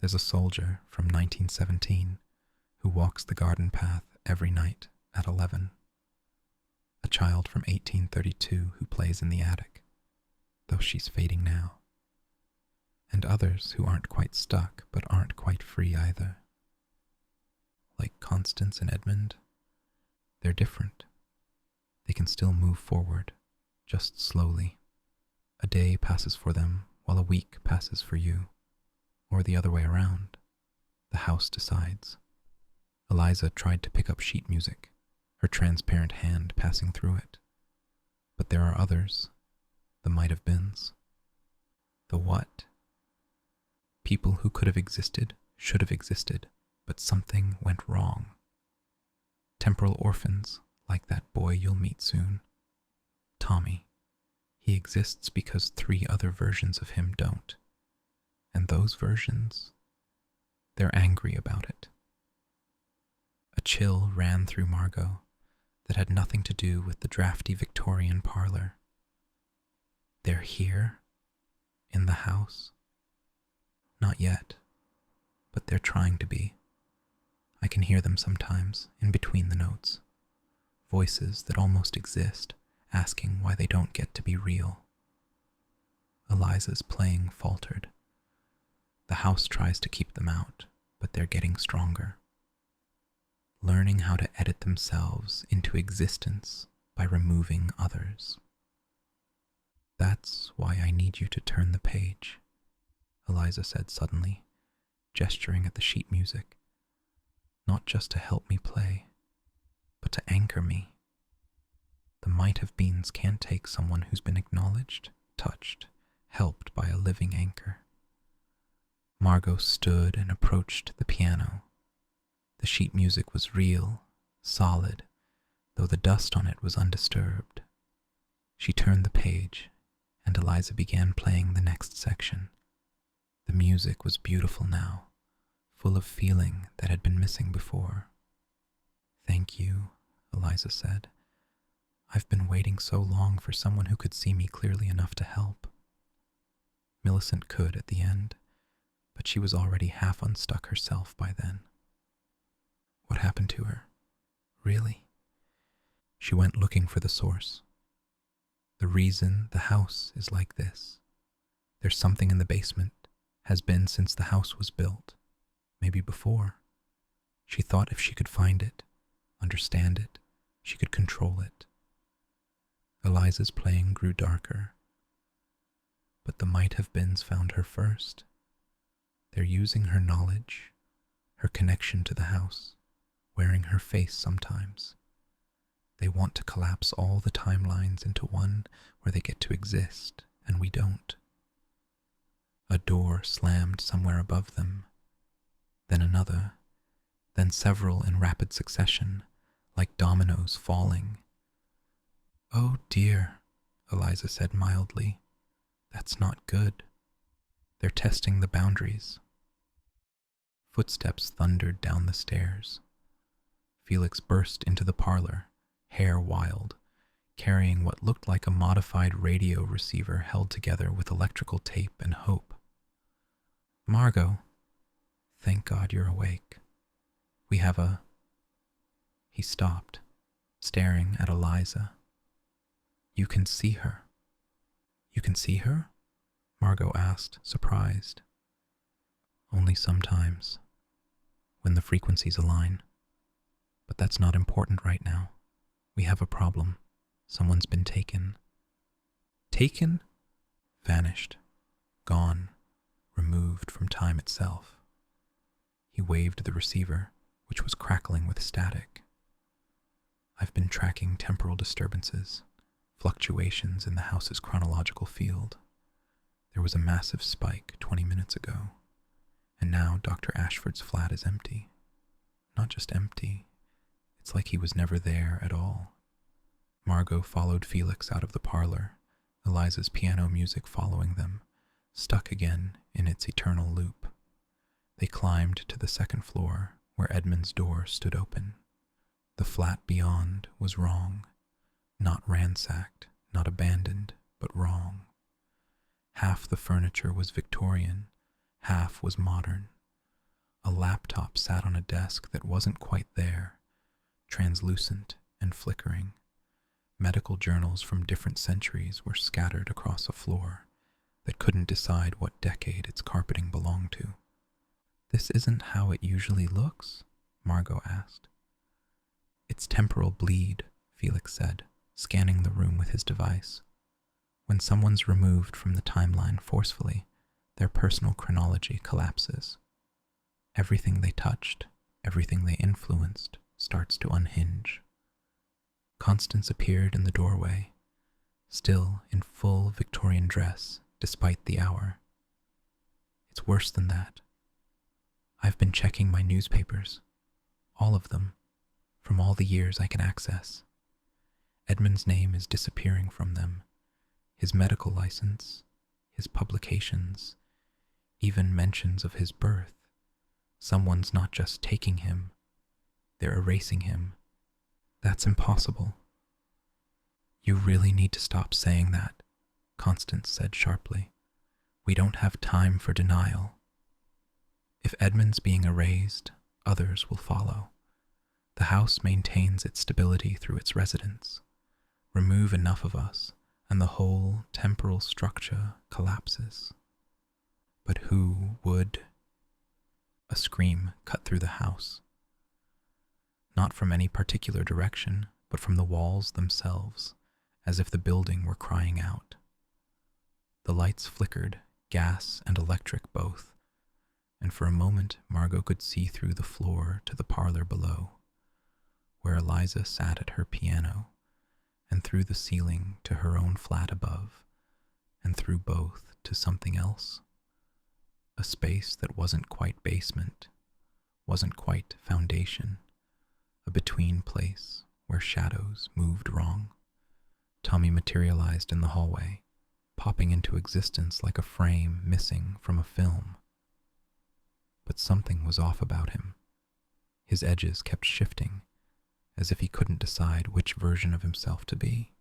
There's a soldier from 1917 who walks the garden path every night at 11. A child from 1832 who plays in the attic, though she's fading now. And others who aren't quite stuck but aren't quite free either. Like Constance and Edmund, they're different. They can still move forward, just slowly. A day passes for them while a week passes for you. Or the other way around. The house decides. Eliza tried to pick up sheet music, her transparent hand passing through it. But there are others, the might-have-beens. The what? People who could have existed, should have existed, but something went wrong. Temporal orphans, like that boy you'll meet soon. Tommy. He exists because 3 other versions of him don't. And those versions, they're angry about it. A chill ran through Margot that had nothing to do with the drafty Victorian parlor. They're here, in the house. Not yet, but they're trying to be. I can hear them sometimes, in between the notes. Voices that almost exist, asking why they don't get to be real. Eliza's playing faltered. The house tries to keep them out, but they're getting stronger. Learning how to edit themselves into existence by removing others. That's why I need you to turn the page, Eliza said suddenly, gesturing at the sheet music. Not just to help me play, but to anchor me. The might-have-beens can't take someone who's been acknowledged, touched, helped by a living anchor. Margot stood and approached the piano. The sheet music was real, solid, though the dust on it was undisturbed. She turned the page, and Eliza began playing the next section. The music was beautiful now, full of feeling that had been missing before. Thank you, Eliza said. I've been waiting so long for someone who could see me clearly enough to help. Millicent could at the end, but she was already half unstuck herself by then. What happened to her? Really? She went looking for the source. The reason the house is like this. There's something in the basement, has been since the house was built, maybe before. She thought if she could find it, understand it, she could control it. Eliza's playing grew darker. But the might-have-beens found her first. They're using her knowledge, her connection to the house, wearing her face sometimes. They want to collapse all the timelines into one where they get to exist, and we don't. A door slammed somewhere above them, then another, then several in rapid succession, like dominoes falling. Oh dear, Eliza said mildly. That's not good. They're testing the boundaries. Footsteps thundered down the stairs. Felix burst into the parlor, hair wild, carrying what looked like a modified radio receiver held together with electrical tape and hope. Margot, thank God you're awake. We have a... He stopped, staring at Eliza. You can see her. You can see her? Margot asked, surprised. Only sometimes, when the frequencies align. But that's not important right now. We have a problem. Someone's been taken. Taken? Vanished. Gone. Removed from time itself. He waved the receiver, which was crackling with static. I've been tracking temporal disturbances, fluctuations in the house's chronological field. There was a massive spike 20 minutes ago, and now Dr. Ashford's flat is empty. Not just empty, it's like he was never there at all. Margot followed Felix out of the parlor, Eliza's piano music following them, stuck again in its eternal loop. They climbed to the second floor, where Edmund's door stood open. The flat beyond was wrong. Not ransacked, not abandoned, but wrong. Half the furniture was Victorian, half was modern. A laptop sat on a desk that wasn't quite there, translucent and flickering. Medical journals from different centuries were scattered across a floor that couldn't decide what decade its carpeting belonged to. This isn't how it usually looks? Margot asked. It's temporal bleed, Felix said, scanning the room with his device. When someone's removed from the timeline forcefully, their personal chronology collapses. Everything they touched, everything they influenced, starts to unhinge. Constance appeared in the doorway, still in full Victorian dress despite the hour. It's worse than that. I've been checking my newspapers, all of them, from all the years I can access. Edmund's name is disappearing from them, his medical license, his publications, even mentions of his birth. Someone's not just taking him, they're erasing him. That's impossible. You really need to stop saying that, Constance said sharply. We don't have time for denial. If Edmund's being erased, others will follow. The house maintains its stability through its residents. Remove enough of us, and the whole temporal structure collapses. But who would? A scream cut through the house. Not from any particular direction, but from the walls themselves, as if the building were crying out. The lights flickered, gas and electric both, and for a moment Margot could see through the floor to the parlor below, where Eliza sat at her piano, and through the ceiling to her own flat above, and through both to something else. A space that wasn't quite basement, wasn't quite foundation, a between place where shadows moved wrong. Tommy materialized in the hallway, popping into existence like a frame missing from a film. But something was off about him. His edges kept shifting, as if he couldn't decide which version of himself to be.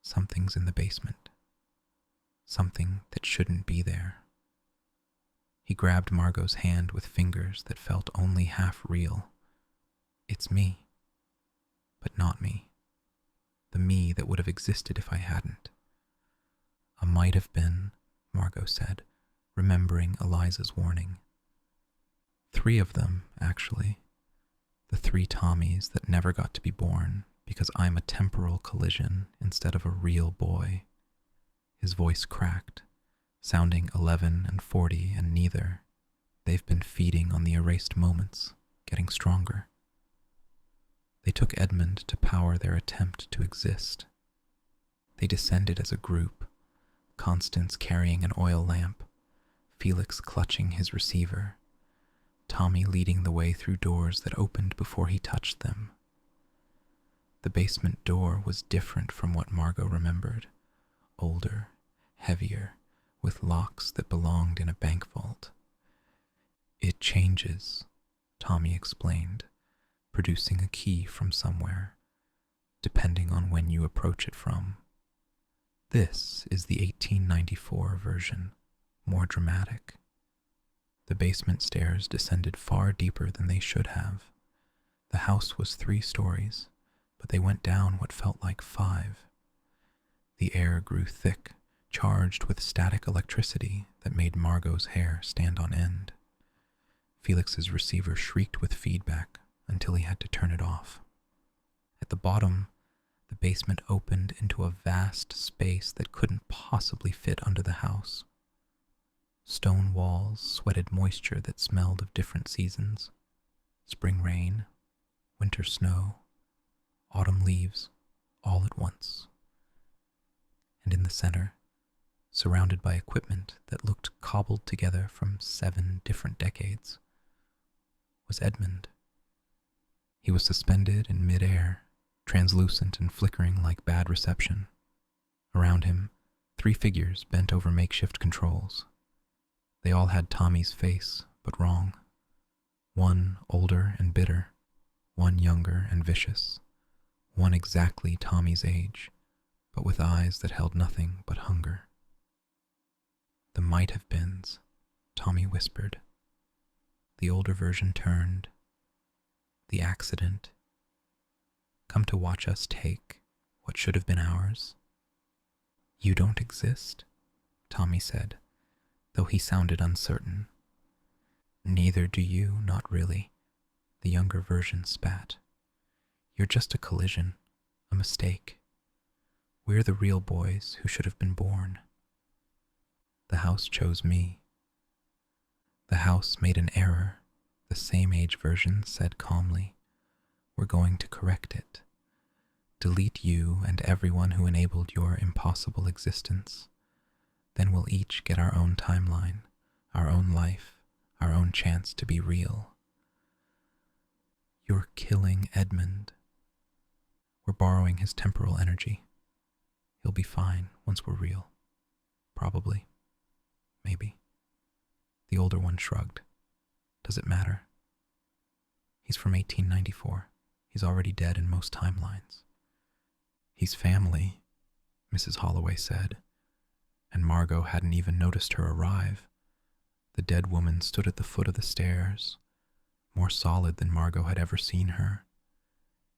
Something's in the basement. Something that shouldn't be there. He grabbed Margot's hand with fingers that felt only half real. It's me. But not me. The me that would have existed if I hadn't. A might have been, Margot said, remembering Eliza's warning. 3 of them, actually. The 3 Tommies that never got to be born because I'm a temporal collision instead of a real boy. His voice cracked, sounding 11 and 40 and neither. They've been feeding on the erased moments, getting stronger. They took Edmund to power their attempt to exist. They descended as a group, Constance carrying an oil lamp, Felix clutching his receiver, Tommy leading the way through doors that opened before he touched them. The basement door was different from what Margot remembered, older, heavier, with locks that belonged in a bank vault. It changes, Tommy explained, producing a key from somewhere, depending on when you approach it from. This is the 1894 version, more dramatic. The basement stairs descended far deeper than they should have. The house was 3 stories, but they went down what felt like 5. The air grew thick, charged with static electricity that made Margot's hair stand on end. Felix's receiver shrieked with feedback until he had to turn it off. At the bottom, the basement opened into a vast space that couldn't possibly fit under the house. Stone walls sweated moisture that smelled of different seasons. Spring rain, winter snow, autumn leaves, all at once. And in the center, surrounded by equipment that looked cobbled together from 7 different decades, was Edmund. He was suspended in midair, translucent and flickering like bad reception. Around him, 3 figures bent over makeshift controls. They all had Tommy's face, but wrong. One older and bitter, one younger and vicious, one exactly Tommy's age, but with eyes that held nothing but hunger. The might-have-beens, Tommy whispered. The older version turned. The accident. Come to watch us take what should have been ours. You don't exist, Tommy said, though he sounded uncertain. Neither do you, not really, the younger version spat. You're just a collision, a mistake. We're the real boys who should have been born. The house chose me. The house made an error, the same age version said calmly. We're going to correct it. Delete you and everyone who enabled your impossible existence. Then we'll each get our own timeline, our own life, our own chance to be real. You're killing Edmund. We're borrowing his temporal energy. He'll be fine once we're real. Probably. Maybe. The older one shrugged. Does it matter? He's from 1894. He's already dead in most timelines. He's family, Mrs. Holloway said, and Margot hadn't even noticed her arrive. The dead woman stood at the foot of the stairs, more solid than Margot had ever seen her.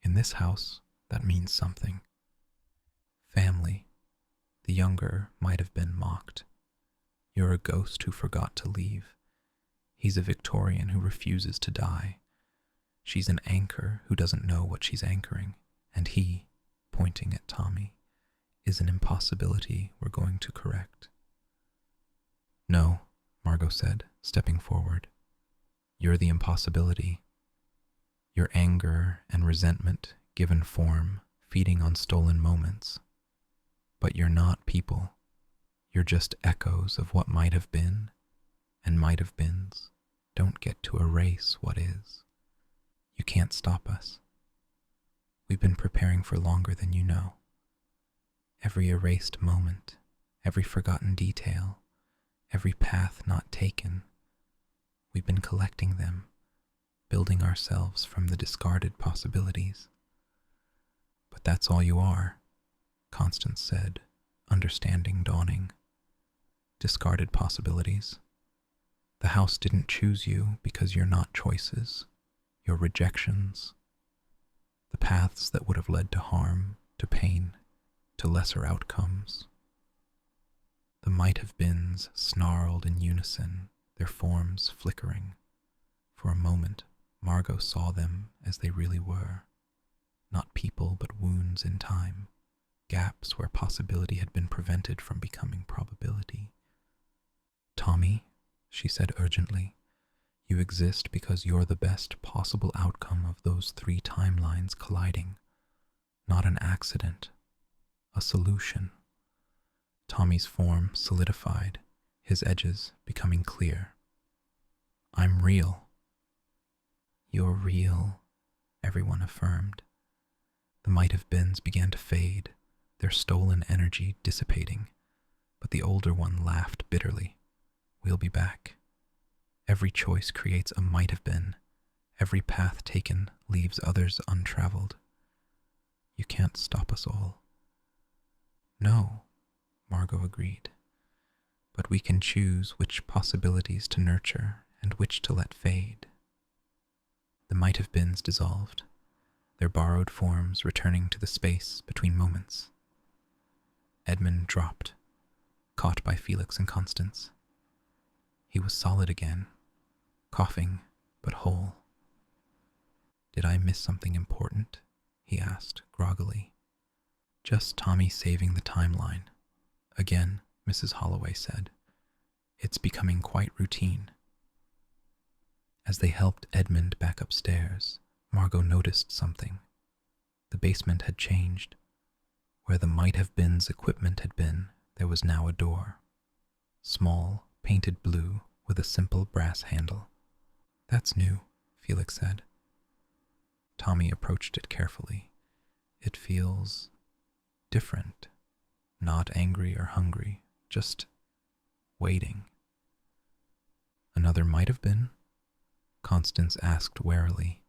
In this house, that means something. Family, the younger might have been mocked. You're a ghost who forgot to leave. He's a Victorian who refuses to die. She's an anchor who doesn't know what she's anchoring, and he, pointing at Tommy, is an impossibility we're going to correct. No, Margot said, stepping forward. You're the impossibility. Your anger and resentment given form, feeding on stolen moments. But you're not people. You're just echoes of what might have been, and might have beens don't get to erase what is. You can't stop us. We've been preparing for longer than you know. Every erased moment, every forgotten detail, every path not taken, we've been collecting them, building ourselves from the discarded possibilities. But that's all you are, Constance said, understanding dawning. Discarded possibilities. The house didn't choose you because you're not choices, you're rejections. The paths that would have led to harm, to pain, to lesser outcomes. The might-have-beens snarled in unison, their forms flickering. For a moment, Margot saw them as they really were. Not people, but wounds in time, gaps where possibility had been prevented from becoming probability. Tommy, she said urgently, you exist because you're the best possible outcome of those 3 timelines colliding. Not an accident, a solution. Tommy's form solidified, his edges becoming clear. I'm real. You're real, everyone affirmed. The might-have-beens began to fade, their stolen energy dissipating, but the older one laughed bitterly. We'll be back. Every choice creates a might-have-been. Every path taken leaves others untraveled. You can't stop us all. No, Margot agreed. But we can choose which possibilities to nurture and which to let fade. The might-have-beens dissolved, their borrowed forms returning to the space between moments. Edmund dropped, caught by Felix and Constance. He was solid again, coughing but whole. Did I miss something important? He asked groggily. Just Tommy saving the timeline. Again, Mrs. Holloway said. It's becoming quite routine. As they helped Edmund back upstairs, Margot noticed something. The basement had changed. Where the might-have-been's equipment had been, there was now a door. Small, painted blue, with a simple brass handle. That's new, Felix said. Tommy approached it carefully. It feels different. Not angry or hungry, just waiting. Another might-have-been? Constance asked warily.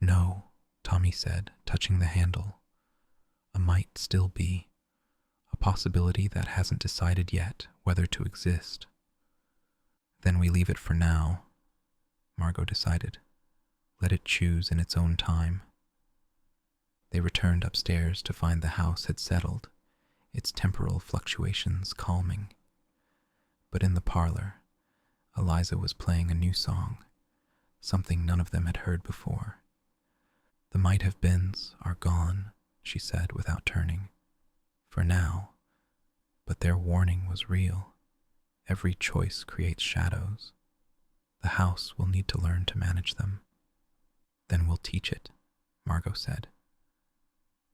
No, Tommy said, touching the handle. A might still be. A possibility that hasn't decided yet whether to exist. Then we leave it for now, Margot decided. Let it choose in its own time. They returned upstairs to find the house had settled, its temporal fluctuations calming. But in the parlor, Eliza was playing a new song, something none of them had heard before. The might-have-beens are gone, she said without turning. For now, but their warning was real. Every choice creates shadows. The house will need to learn to manage them. Then we'll teach it, Margot said.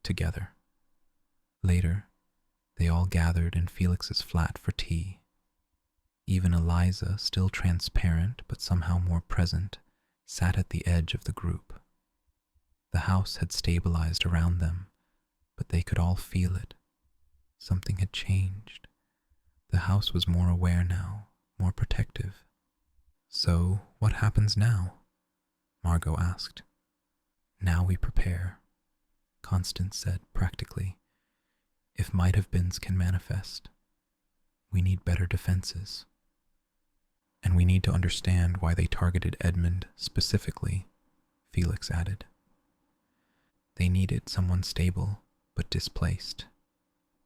Together. Later, they all gathered in Felix's flat for tea. Even Eliza, still transparent but somehow more present, sat at the edge of the group. The house had stabilized around them, but they could all feel it. Something had changed. The house was more aware now, more protective. So, what happens now? Margot asked. Now we prepare, Constance said practically. If might-have-beens can manifest, we need better defenses. And we need to understand why they targeted Edmund specifically, Felix added. They needed someone stable but displaced,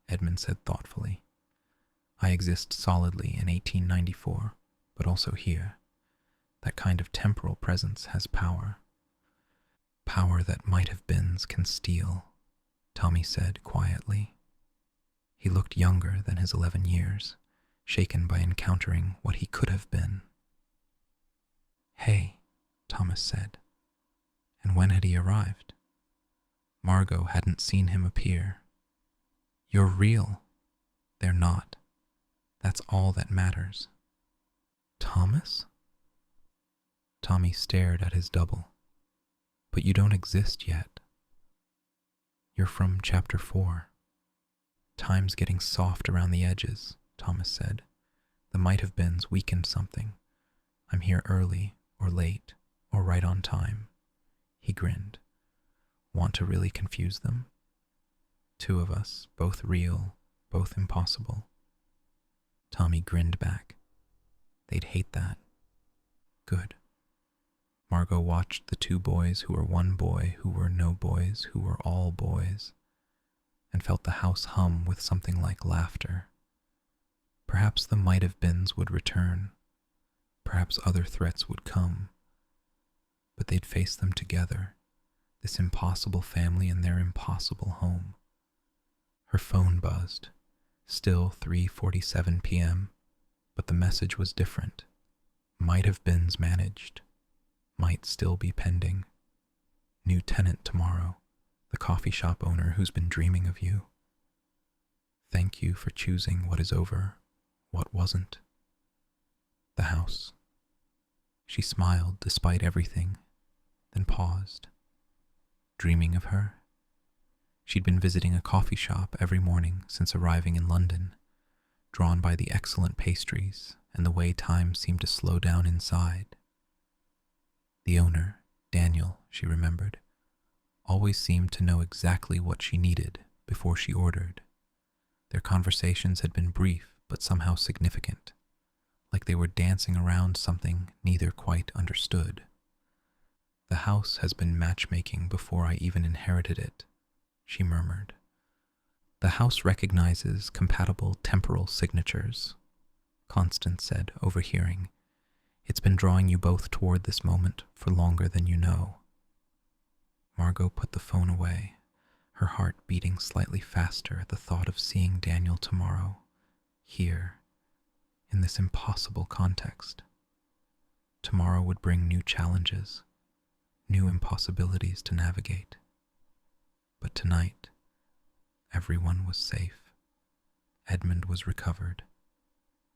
Edmund said thoughtfully. I exist solidly in 1894, but also here. That kind of temporal presence has power. Power that might-have-beens can steal, Tommy said quietly. He looked younger than his 11 years, shaken by encountering what he could have been. Hey, Thomas said. And when had he arrived? Margot hadn't seen him appear. You're real. They're not. That's all that matters. Thomas? Tommy stared at his double. But you don't exist yet. You're from chapter 4. Time's getting soft around the edges, Thomas said. The might-have-beens weakened something. I'm here early or late or right on time? He grinned. Want to really confuse them? Two of us, both real, both impossible. Tommy grinned back. They'd hate that. Good. Margot watched the two boys who were one boy, who were no boys, who were all boys, and felt the house hum with something like laughter. Perhaps the might-have-beens would return. Perhaps other threats would come. But they'd face them together, this impossible family in their impossible home. Her phone buzzed. Still 3:47 p.m., but the message was different. Might-have-beens managed. Might still be pending. New tenant tomorrow, the coffee shop owner who's been dreaming of you. Thank you for choosing what is over, what wasn't. The house. She smiled despite everything, then paused. Dreaming of her? She'd been visiting a coffee shop every morning since arriving in London, drawn by the excellent pastries and the way time seemed to slow down inside. The owner, Daniel, she remembered, always seemed to know exactly what she needed before she ordered. Their conversations had been brief but somehow significant, like they were dancing around something neither quite understood. The house has been matchmaking before I even inherited it, she murmured. The house recognizes compatible temporal signatures, Constance said, overhearing. It's been drawing you both toward this moment for longer than you know. Margot put the phone away, her heart beating slightly faster at the thought of seeing Daniel tomorrow, here, in this impossible context. Tomorrow would bring new challenges, new impossibilities to navigate. But tonight, everyone was safe. Edmund was recovered,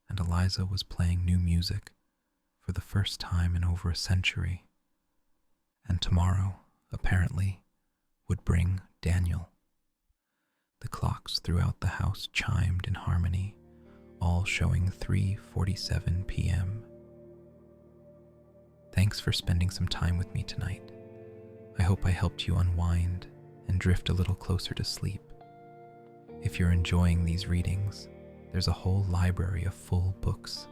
and Eliza was playing new music for the first time in over a century. And tomorrow, apparently, would bring Daniel. The clocks throughout the house chimed in harmony, all showing 3:47 p.m. Thanks for spending some time with me tonight. I hope I helped you unwind and drift a little closer to sleep. If you're enjoying these readings, there's a whole library of full books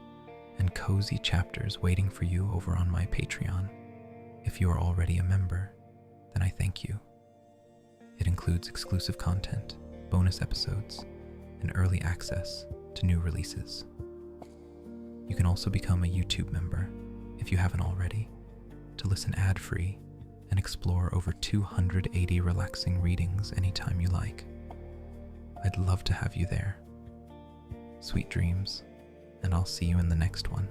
and cozy chapters waiting for you over on my Patreon. If you are already a member, then I thank you. It includes exclusive content, bonus episodes, and early access to new releases. You can also become a YouTube member, if you haven't already, to listen ad-free and explore over 280 relaxing readings anytime you like. I'd love to have you there. Sweet dreams, and I'll see you in the next one.